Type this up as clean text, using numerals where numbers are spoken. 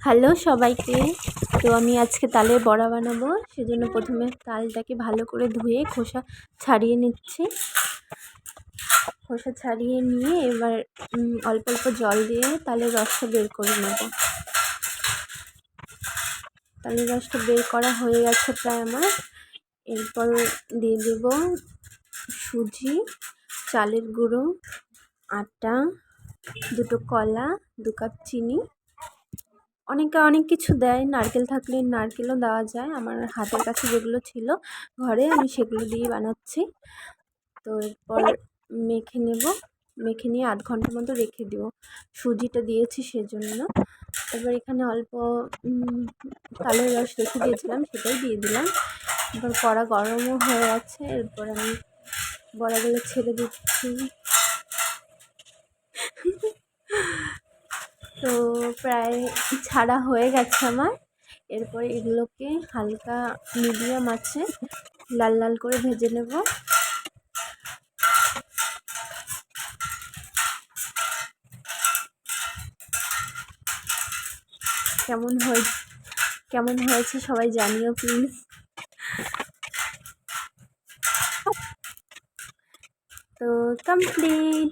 Hello সবাইকে। তো আমি আজকে তালের বড়া বানাবো, সেজন্য প্রথমে তালটাকে ভালো করে ধুয়ে খোসা ছাড়িয়ে নিচ্ছি। খোসা ছাড়িয়ে নিয়ে এবার অল্প অল্প জল দিয়ে তালের রসটা বের করে নেব। তালের রসটা বের করা হয়ে গেছে প্রায় আমার। এরপর দিয়ে দেব সুজি, চালের গুঁড়ো, আটা, দুটো কলা, 2 কাপ চিনি। অনেকে অনেক কিছু দেয়, নারকেল থাকলে নারকেলও দেওয়া যায়। আমার হাতের কাছে যেগুলো ছিল ঘরে আমি সেগুলো দিয়ে বানাচ্ছি। তো এরপর মেখে নেব, মেখে নিয়ে আধ ঘন্টার মতো রেখে দেব। সুজিটা দিয়েছি সেজন্য। এবার এখানে অল্প তালের রস রেখে দিয়েছিলাম, সেটাই দিয়ে দিলাম। এবার কড়া গরমও হয়ে আছে, এরপর আমি বড়াগুলো ছেড়ে দিচ্ছি। তো প্রায় ছাড়া হয়ে গেছে আমার। এরপরে এগুলোকে হালকা মিডিয়াম আছে লাল লাল করে ভেজে নেব। কেমন হয়েছে সবাই জানিও প্লিজ। তো কমপ্লিট।